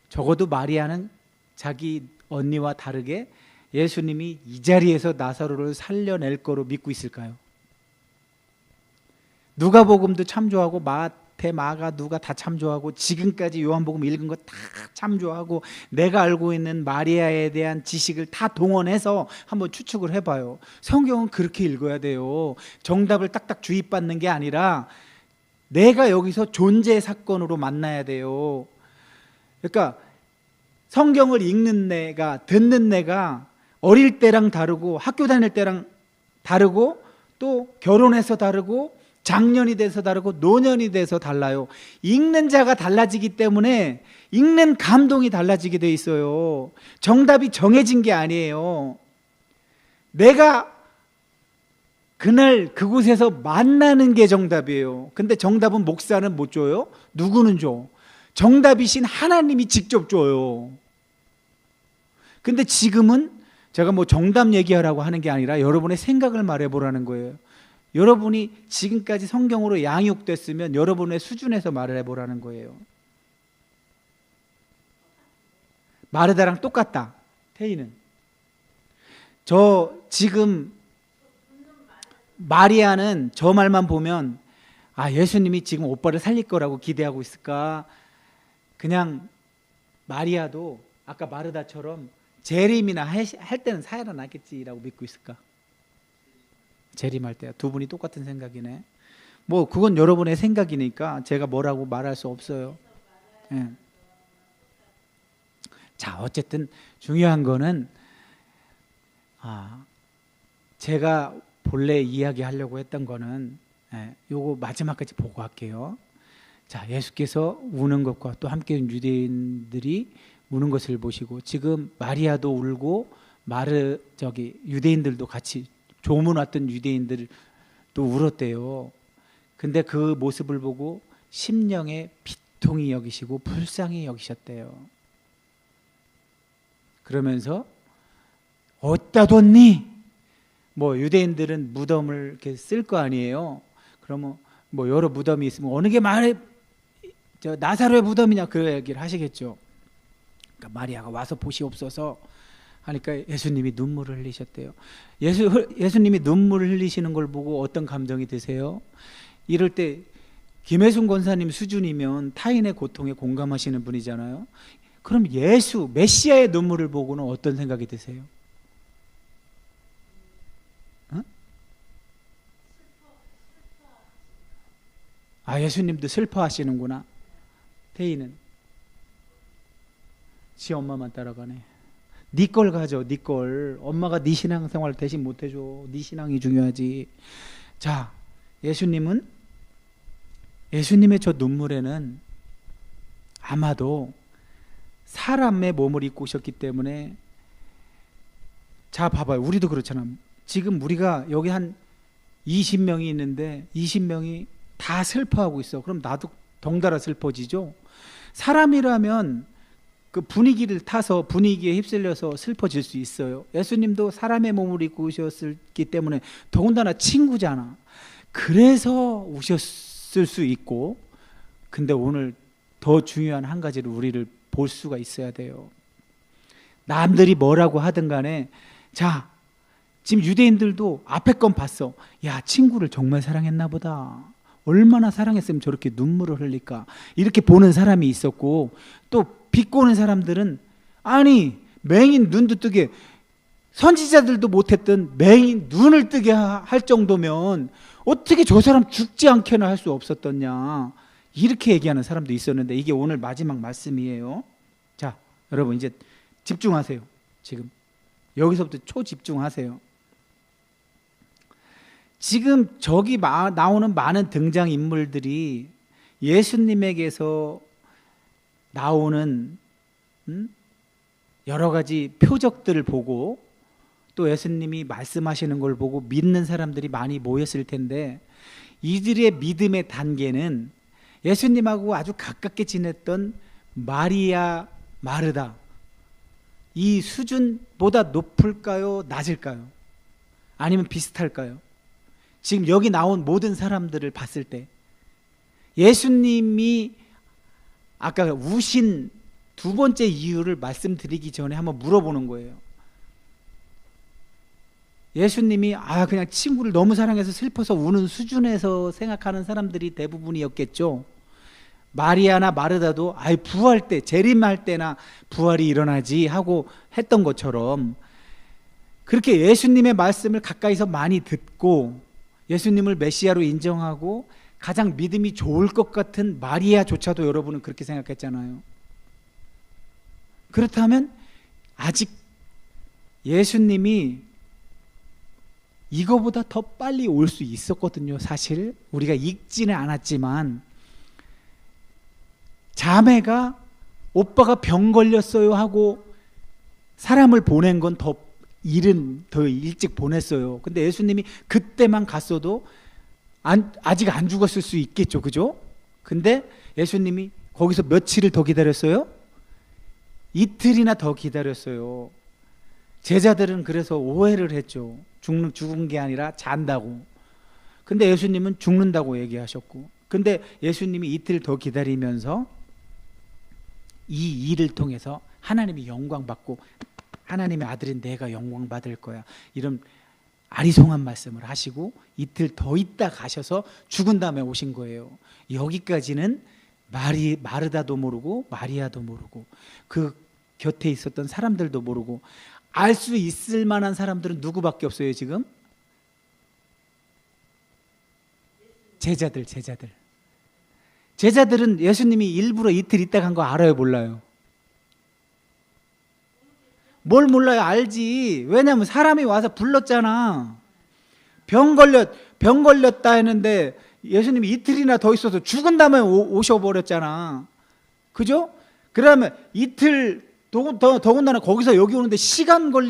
적어도 마리아는 자기 언니와 다르게 예수님이 이 자리에서 나사로를 살려낼 거로 믿고 있을까요? 누가복음도 참조하고 마태, 마가, 누가 다 참조하고 지금까지 요한복음 읽은 거 다 참조하고 내가 알고 있는 마리아에 대한 지식을 다 동원해서 한번 추측을 해봐요. 성경은 그렇게 읽어야 돼요. 정답을 딱딱 주입받는 게 아니라 내가 여기서 존재 사건으로 만나야 돼요. 그러니까 성경을 읽는 내가, 듣는 내가 어릴 때랑 다르고 학교 다닐 때랑 다르고 또 결혼해서 다르고 장년이 돼서 다르고 노년이 돼서 달라요. 읽는 자가 달라지기 때문에 읽는 감동이 달라지게 돼 있어요. 정답이 정해진 게 아니에요. 내가 그날 그곳에서 만나는 게 정답이에요. 근데 정답은 목사는 못 줘요? 누구는 줘? 정답이신 하나님이 직접 줘요. 근데 지금은 제가 뭐 정답 얘기하라고 하는 게 아니라 여러분의 생각을 말해보라는 거예요. 여러분이 지금까지 성경으로 양육됐으면 여러분의 수준에서 말을 해보라는 거예요. 마르다랑 똑같다. 태희는 저 지금 마리아는 저 말만 보면 아, 예수님이 지금 오빠를 살릴 거라고 기대하고 있을까? 그냥 마리아도 아까 마르다처럼 재림이나 할 때는 살아나겠지라고 믿고 있을까? 재림할 때야. 두 분이 똑같은 생각이네. 뭐 그건 여러분의 생각이니까 제가 뭐라고 말할 수 없어요. 예. 자, 어쨌든 중요한 거는 제가 본래 이야기하려고 했던 거는 요거 마지막까지 보고 할게요. 자, 예수께서 우는 것과 또 함께 유대인들이 우는 것을 보시고 지금 마리아도 울고 유대인들도 같이 조문 왔던 유대인들도 울었대요. 근데 그 모습을 보고 심령에 비통히 여기시고 불쌍히 여기셨대요. 그러면서 어디다 뒀니? 뭐 유대인들은 무덤을 이렇게 쓸 거 아니에요. 그러면 뭐 여러 무덤이 있으면 어느 게 나사로의 무덤이냐 그 얘기를 하시겠죠. 그러니까 마리아가 와서 보시옵소서 하니까 예수님이 눈물을 흘리셨대요. 예수님이 눈물을 흘리시는 걸 보고 어떤 감정이 드세요? 이럴 때 김혜순 권사님 수준이면 타인의 고통에 공감하시는 분이잖아요. 그럼 메시아의 눈물을 보고는 어떤 생각이 드세요? 예수님도 슬퍼하시는구나. 태희는 지 엄마만 따라가네. 네 걸 가져, 네 걸. 엄마가 네 신앙생활 대신 못해줘. 네 신앙이 중요하지. 자, 예수님의 저 눈물에는 아마도 사람의 몸을 입고 오셨기 때문에, 자 봐봐요. 우리도 그렇잖아. 지금 우리가 여기 한 20명이 있는데 20명이 다 슬퍼하고 있어. 그럼 나도 덩달아 슬퍼지죠. 사람이라면 그 분위기를 타서 분위기에 휩쓸려서 슬퍼질 수 있어요. 예수님도 사람의 몸을 입고 오셨기 때문에 더군다나 친구잖아. 그래서 오셨을 수 있고, 근데 오늘 더 중요한 한 가지를 우리를 볼 수가 있어야 돼요. 남들이 뭐라고 하든 간에, 자, 지금 유대인들도 앞에 건 봤어. 야, 친구를 정말 사랑했나 보다. 얼마나 사랑했으면 저렇게 눈물을 흘릴까. 이렇게 보는 사람이 있었고, 또 비꼬는 사람들은 아니 맹인 눈도 뜨게, 선지자들도 못했던 맹인 눈을 뜨게 할 정도면 어떻게 저 사람 죽지 않게나 할 수 없었더냐, 이렇게 얘기하는 사람도 있었는데, 이게 오늘 마지막 말씀이에요. 자, 여러분 이제 집중하세요. 지금 여기서부터 초집중하세요. 지금 저기 나오는 많은 등장인물들이 예수님에게서 나오는 여러 가지 표적들을 보고 또 예수님이 말씀하시는 걸 보고 믿는 사람들이 많이 모였을 텐데, 이들의 믿음의 단계는 예수님하고 아주 가깝게 지냈던 마리아, 마르다 이 수준보다 높을까요? 낮을까요? 아니면 비슷할까요? 지금 여기 나온 모든 사람들을 봤을 때 예수님이 아까 우신 두 번째 이유를 말씀드리기 전에 한번 물어보는 거예요. 예수님이 그냥 친구를 너무 사랑해서 슬퍼서 우는 수준에서 생각하는 사람들이 대부분이었겠죠. 마리아나 마르다도 아이 부활 때, 재림할 때나 부활이 일어나지 하고 했던 것처럼, 그렇게 예수님의 말씀을 가까이서 많이 듣고 예수님을 메시아로 인정하고 가장 믿음이 좋을 것 같은 마리아조차도 여러분은 그렇게 생각했잖아요. 그렇다면 아직 예수님이 이거보다 더 빨리 올 수 있었거든요. 사실 우리가 읽지는 않았지만, 자매가 오빠가 병 걸렸어요 하고 사람을 보낸 건 더 일찍 보냈어요. 근데 예수님이 그때만 갔어도 아직 안 죽었을 수 있겠죠, 그죠? 근데 예수님이 거기서 며칠을 더 기다렸어요? 이틀이나 더 기다렸어요. 제자들은 그래서 오해를 했죠. 죽은 게 아니라 잔다고. 근데 예수님은 죽는다고 얘기하셨고, 근데 예수님이 이틀 더 기다리면서 이 일을 통해서 하나님이 영광 받고 하나님의 아들인 내가 영광 받을 거야, 이런 아리송한 말씀을 하시고 이틀 더 있다 가셔서 죽은 다음에 오신 거예요. 여기까지는 마르다도 모르고 마리아도 모르고 그 곁에 있었던 사람들도 모르고, 알 수 있을 만한 사람들은 누구밖에 없어요 지금? 제자들은 예수님이 일부러 이틀 있다 간 거 알아요, 몰라요? 뭘 몰라요? 알지. 왜냐하면 사람이 와서 불렀잖아. 병 걸렸다 했는데 예수님이 이틀이나 더 있어서 죽은 다음에 오셔버렸잖아. 그죠? 그러면 이틀 더군다나 거기서 여기 오는데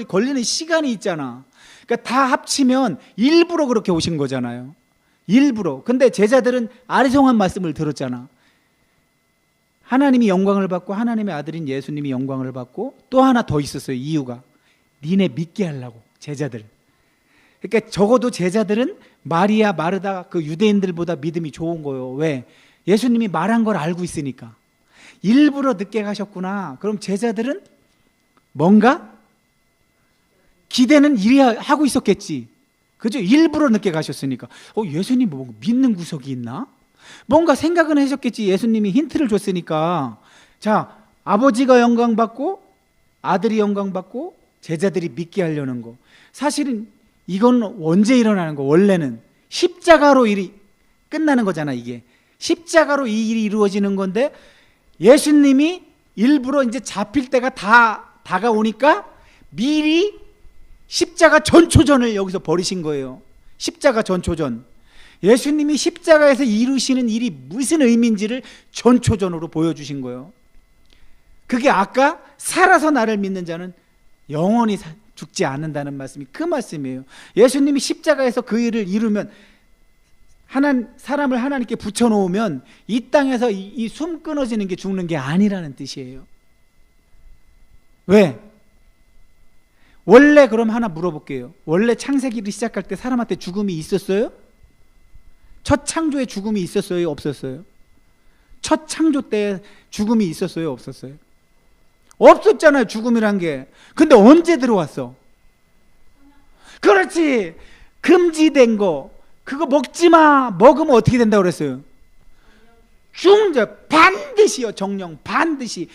걸리는 시간이 있잖아. 그러니까 다 합치면 일부러 그렇게 오신 거잖아요. 일부러. 근데 제자들은 아리송한 말씀을 들었잖아. 하나님이 영광을 받고 하나님의 아들인 예수님이 영광을 받고 또 하나 더 있었어요. 이유가 니네 믿게 하려고. 제자들. 그러니까 적어도 제자들은 마리아, 마르다 그 유대인들보다 믿음이 좋은 거예요. 왜? 예수님이 말한 걸 알고 있으니까. 일부러 늦게 가셨구나. 그럼 제자들은 뭔가 기대는 이리 하고 있었겠지. 그죠? 일부러 늦게 가셨으니까. 예수님 뭐 믿는 구석이 있나? 뭔가 생각은 하셨겠지. 예수님이 힌트를 줬으니까. 자, 아버지가 영광 받고 아들이 영광 받고 제자들이 믿게 하려는 거. 사실은 이건 언제 일어나는 거? 원래는 십자가로 일이 끝나는 거잖아. 이게 십자가로 이 일이 이루어지는 건데, 예수님이 일부러 이제 잡힐 때가 다 다가오니까 미리 십자가 전초전을 여기서 벌이신 거예요. 십자가 전초전. 예수님이 십자가에서 이루시는 일이 무슨 의미인지를 전초전으로 보여주신 거예요. 그게 아까 살아서 나를 믿는 자는 영원히 죽지 않는다는 말씀이 그 말씀이에요. 예수님이 십자가에서 그 일을 이루면, 사람을 하나님께 붙여놓으면 이 땅에서 이 숨 끊어지는 게 죽는 게 아니라는 뜻이에요. 왜? 원래 그럼 하나 물어볼게요. 원래 창세기를 시작할 때 사람한테 죽음이 있었어요? 첫 창조에 죽음이 있었어요? 없었어요? 첫 창조 때 죽음이 있었어요? 없었어요? 없었잖아요, 죽음이란 게. 근데 언제 들어왔어? 그렇지. 금지된 거, 그거 먹지 마. 먹으면 어떻게 된다고 그랬어요? 죽는다. 반드시요. 정령 반드시.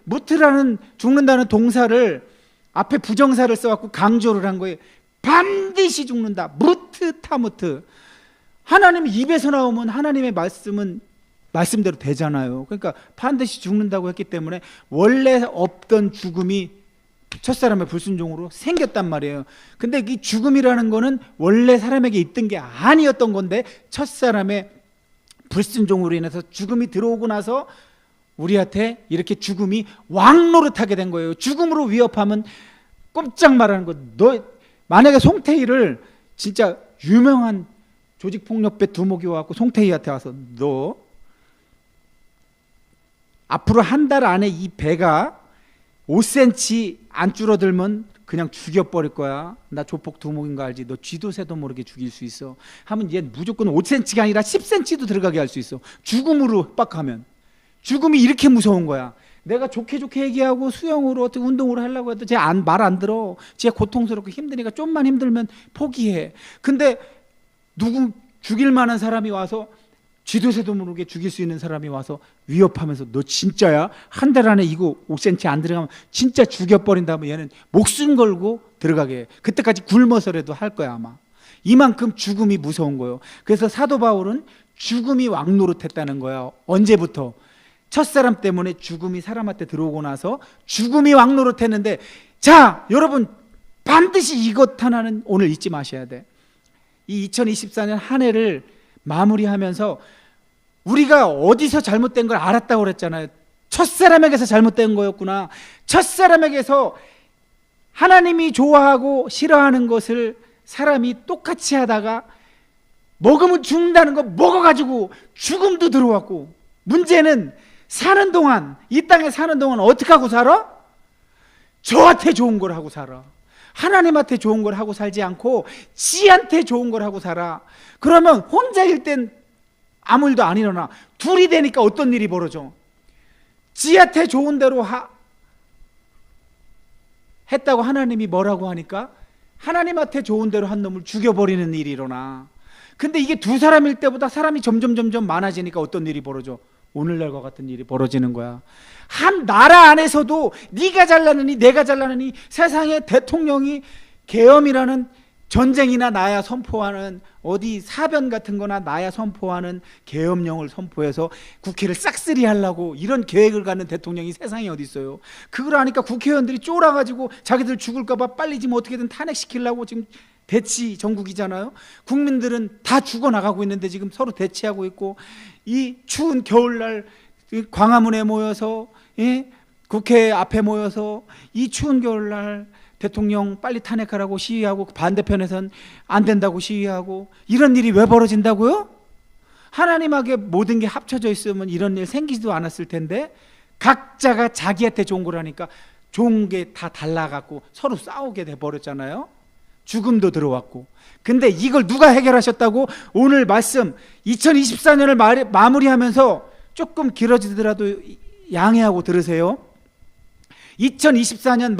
무트라는 죽는다는 동사를 앞에 부정사를 써갖고 강조를 한 거예요. 반드시 죽는다. 무트. 하나님 입에서 나오면 하나님의 말씀은 말씀대로 되잖아요. 그러니까 반드시 죽는다고 했기 때문에 원래 없던 죽음이 첫사람의 불순종으로 생겼단 말이에요. 근데 이 죽음이라는 거는 원래 사람에게 있던 게 아니었던 건데, 첫사람의 불순종으로 인해서 죽음이 들어오고 나서 우리한테 이렇게 죽음이 왕노릇하게 된 거예요. 죽음으로 위협하면 꼼짝 말하는 거. 너 만약에 송태희를, 진짜 유명한 조직폭력배 두목이 와갖고 송태희한테 와서 너 앞으로 한 달 안에 이 배가 5cm 안 줄어들면 그냥 죽여버릴 거야. 나 조폭 두목인 거 알지? 너 쥐도 새도 모르게 죽일 수 있어. 하면 얘 무조건 5cm가 아니라 10cm도 들어가게 할 수 있어. 죽음으로 협박하면. 죽음이 이렇게 무서운 거야. 내가 좋게 얘기하고 수영으로 어떻게 운동으로 하려고 해도 쟤 말 안 들어. 쟤 고통스럽고 힘드니까 좀만 힘들면 포기해. 근데 죽일 만한 사람이 와서 쥐도 새도 모르게 죽일 수 있는 사람이 와서 위협하면서 너 진짜야? 한 달 안에 이거 5cm 안 들어가면 진짜 죽여버린다면 얘는 목숨 걸고 들어가게 해. 그때까지 굶어서라도 할 거야 아마. 이만큼 죽음이 무서운 거예요. 그래서 사도 바울은 죽음이 왕노릇했다는 거야. 언제부터? 첫사람 때문에 죽음이 사람한테 들어오고 나서 죽음이 왕노릇했는데, 자 여러분 반드시 이것 하나는 오늘 잊지 마셔야 돼. 이 2024년 한 해를 마무리하면서 우리가 어디서 잘못된 걸 알았다고 그랬잖아요. 첫사람에게서 잘못된 거였구나. 첫사람에게서 하나님이 좋아하고 싫어하는 것을 사람이 똑같이 하다가 먹으면 죽는다는 거 먹어가지고 죽음도 들어왔고, 문제는 사는 동안, 이 땅에 사는 동안 어떻게 하고 살아? 저한테 좋은 걸 하고 살아. 하나님한테 좋은 걸 하고 살지 않고 지한테 좋은 걸 하고 살아. 그러면 혼자일 땐 아무 일도 안 일어나. 둘이 되니까 어떤 일이 벌어져? 지한테 좋은 대로 했다고 하나님이 뭐라고 하니까 하나님한테 좋은 대로 한 놈을 죽여버리는 일이 일어나. 근데 이게 두 사람일 때보다 사람이 점점 많아지니까 어떤 일이 벌어져? 오늘날과 같은 일이 벌어지는 거야. 한 나라 안에서도 네가 잘나느니 내가 잘나느니 세상의 대통령이 계엄이라는 전쟁이나 나야 선포하는 어디 사변 같은 거나 나야 선포하는 계엄령을 선포해서 국회를 싹쓸이 하려고 이런 계획을 갖는 대통령이 세상에 어디 있어요. 그걸 하니까 국회의원들이 쫄아가지고 자기들 죽을까 봐 빨리 지금 어떻게든 탄핵시키려고 지금 대치 전국이잖아요. 국민들은 다 죽어나가고 있는데 지금 서로 대치하고 있고, 이 추운 겨울날 광화문에 모여서, 국회 앞에 모여서 이 추운 겨울날 대통령 빨리 탄핵하라고 시위하고, 반대편에선 안 된다고 시위하고, 이런 일이 왜 벌어진다고요? 하나님에게 모든 게 합쳐져 있으면 이런 일 생기지도 않았을 텐데 각자가 자기한테 좋은 거라니까 좋은 게 다 달라갖고 서로 싸우게 돼버렸잖아요. 죽음도 들어왔고. 근데 이걸 누가 해결하셨다고? 오늘 말씀 2024년을 마무리하면서 조금 길어지더라도 양해하고 들으세요. 2024년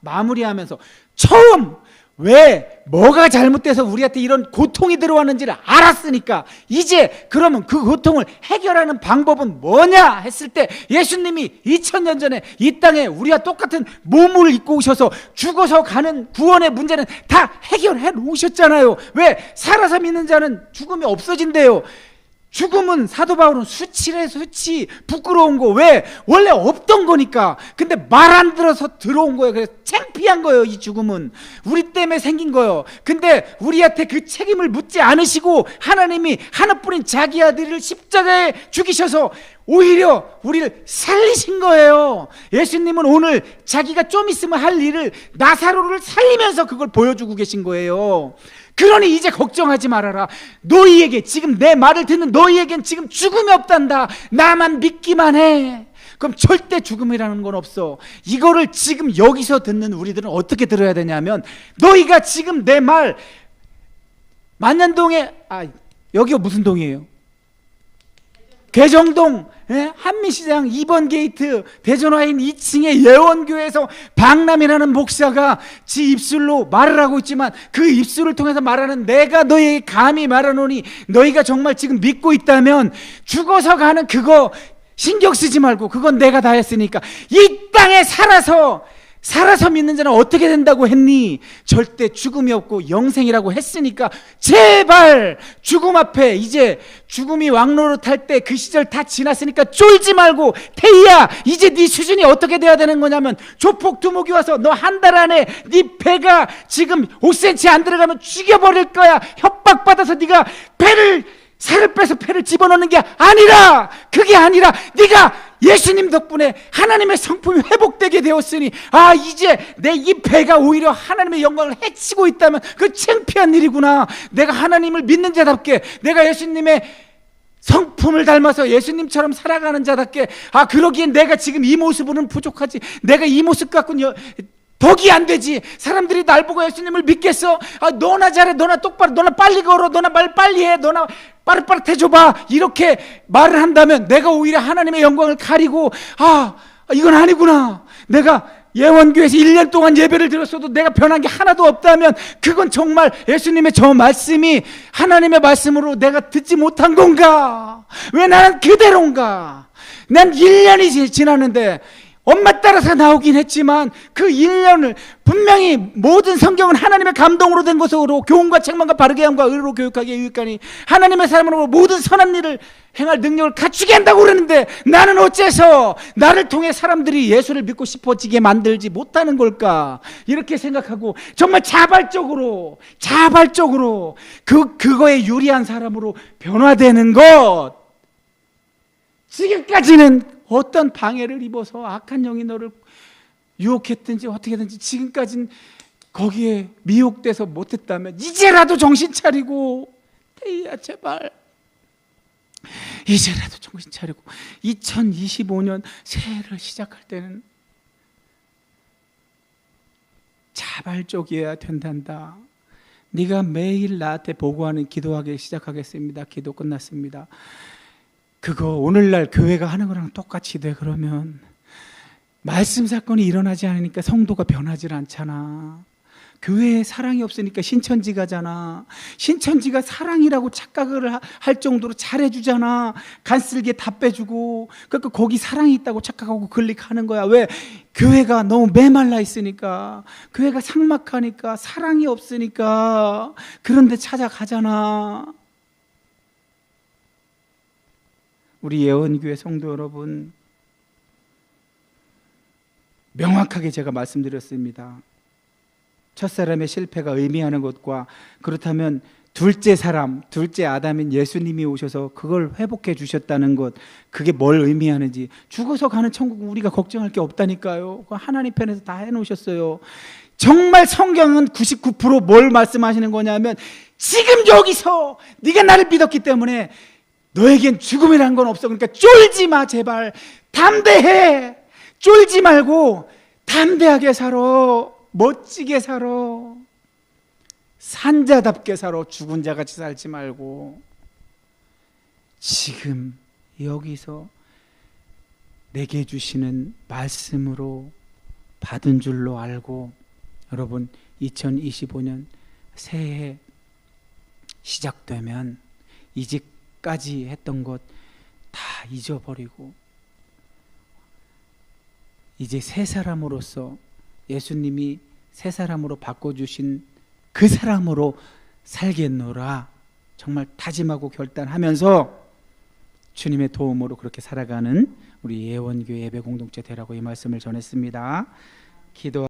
마무리하면서 처음 왜 뭐가 잘못돼서 우리한테 이런 고통이 들어왔는지를 알았으니까 이제 그러면 그 고통을 해결하는 방법은 뭐냐 했을 때 예수님이 2000년 전에 이 땅에 우리와 똑같은 몸을 입고 오셔서 죽어서 가는 구원의 문제는 다 해결해 놓으셨잖아요. 왜? 살아서 믿는 자는 죽음이 없어진대요. 죽음은 사도 바울은 수치래, 수치. 부끄러운 거. 왜? 원래 없던 거니까. 근데 말 안 들어서 들어온 거예요. 그래서 창피한 거예요. 이 죽음은 우리 때문에 생긴 거예요. 근데 우리한테 그 책임을 묻지 않으시고 하나님이 하나뿐인 자기 아들을 십자가에 죽이셔서 오히려 우리를 살리신 거예요. 예수님은 오늘 자기가 좀 있으면 할 일을 나사로를 살리면서 그걸 보여주고 계신 거예요. 그러니 이제 걱정하지 말아라. 너희에게, 지금 내 말을 듣는 너희에겐 지금 죽음이 없단다. 나만 믿기만 해. 그럼 절대 죽음이라는 건 없어. 이거를 지금 여기서 듣는 우리들은 어떻게 들어야 되냐면, 너희가 지금 내 말 만년동에, 여기가 무슨 동이에요? 개정동, 한미시장 2번 게이트 대전화인 2층의 예원교회에서 박남이라는 목사가 지 입술로 말을 하고 있지만 그 입술을 통해서 말하는, 내가 너희에게 감히 말하노니 너희가 정말 지금 믿고 있다면 죽어서 가는 그거 신경 쓰지 말고, 그건 내가 다 했으니까 이 땅에 살아서 믿는 자는 어떻게 된다고 했니? 절대 죽음이 없고 영생이라고 했으니까 제발 죽음 앞에, 이제 죽음이 왕노릇할 때 그 시절 다 지났으니까 쫄지 말고, 태희야 이제 네 수준이 어떻게 돼야 되는 거냐면, 조폭 두목이 와서 너 한 달 안에 네 배가 지금 5cm 안 들어가면 죽여버릴 거야. 협박받아서 네가 살을 빼서 배를 집어넣는 게 아니라, 그게 아니라 네가 예수님 덕분에 하나님의 성품이 회복되게 되었으니, 이제 내 이 배가 오히려 하나님의 영광을 해치고 있다면 그 창피한 일이구나. 내가 하나님을 믿는 자답게, 내가 예수님의 성품을 닮아서 예수님처럼 살아가는 자답게, 그러기엔 내가 지금 이 모습으로는 부족하지. 내가 이 모습 갖고는 덕이 안 되지. 사람들이 날 보고 예수님을 믿겠어? 너나 잘해, 너나 똑바로, 너나 빨리 걸어, 너나 말 빨리 해, 너나 빠릇빠릇 해줘봐, 이렇게 말을 한다면 내가 오히려 하나님의 영광을 가리고, 이건 아니구나. 내가 예원교회에서 1년 동안 예배를 드렸어도 내가 변한 게 하나도 없다면 그건 정말 예수님의 저 말씀이 하나님의 말씀으로 내가 듣지 못한 건가? 왜 나는 그대로인가? 난 1년이 지났는데 엄마 따라서 나오긴 했지만 그 1년을 분명히 모든 성경은 하나님의 감동으로 된 것으로 교훈과 책망과 바르게 함과 의로 교육하게 유익하니 하나님의 사람으로 모든 선한 일을 행할 능력을 갖추게 한다고 그러는데 나는 어째서 나를 통해 사람들이 예수를 믿고 싶어지게 만들지 못하는 걸까? 이렇게 생각하고 정말 자발적으로 그거에 유리한 사람으로 변화되는 것, 지금까지는 어떤 방해를 입어서 악한 영이 너를 유혹했든지 어떻게든지 지금까지는 거기에 미혹돼서 못했다면 이제라도 정신 차리고, 태희야 제발 이제라도 정신 차리고 2025년 새해를 시작할 때는 자발적이어야 된단다. 네가 매일 나한테 보고하는 기도하기 시작하겠습니다. 기도 끝났습니다. 그거 오늘날 교회가 하는 거랑 똑같이 돼. 그러면 말씀 사건이 일어나지 않으니까 성도가 변하질 않잖아. 교회에 사랑이 없으니까 신천지 가잖아. 신천지가 사랑이라고 착각을 할 정도로 잘해주잖아. 간쓸게 다 빼주고. 그러니까 거기 사랑이 있다고 착각하고 클릭하는 거야. 왜? 교회가 너무 메말라 있으니까, 교회가 삭막하니까, 사랑이 없으니까 그런 데 찾아가잖아. 우리 예원교회 성도 여러분, 명확하게 제가 말씀드렸습니다. 첫사람의 실패가 의미하는 것과, 그렇다면 둘째 사람, 둘째 아담인 예수님이 오셔서 그걸 회복해 주셨다는 것, 그게 뭘 의미하는지. 죽어서 가는 천국은 우리가 걱정할 게 없다니까요. 그거 하나님 편에서 다 해놓으셨어요. 정말 성경은 99%뭘 말씀하시는 거냐면, 지금 여기서 네가 나를 믿었기 때문에 너에겐 죽음이란 건 없어. 그러니까 쫄지 마, 제발. 담대해. 쫄지 말고 담대하게 살아. 멋지게 살아. 산자답게 살아. 죽은 자같이 살지 말고 지금 여기서 내게 주시는 말씀으로 받은 줄로 알고, 여러분 2025년 새해 시작되면 이제까지 했던 것 다 잊어버리고 이제 새 사람으로서, 예수님이 새 사람으로 바꿔주신 그 사람으로 살겠노라 정말 다짐하고 결단하면서 주님의 도움으로 그렇게 살아가는 우리 예원교회 예배 공동체 되라고 이 말씀을 전했습니다. 기도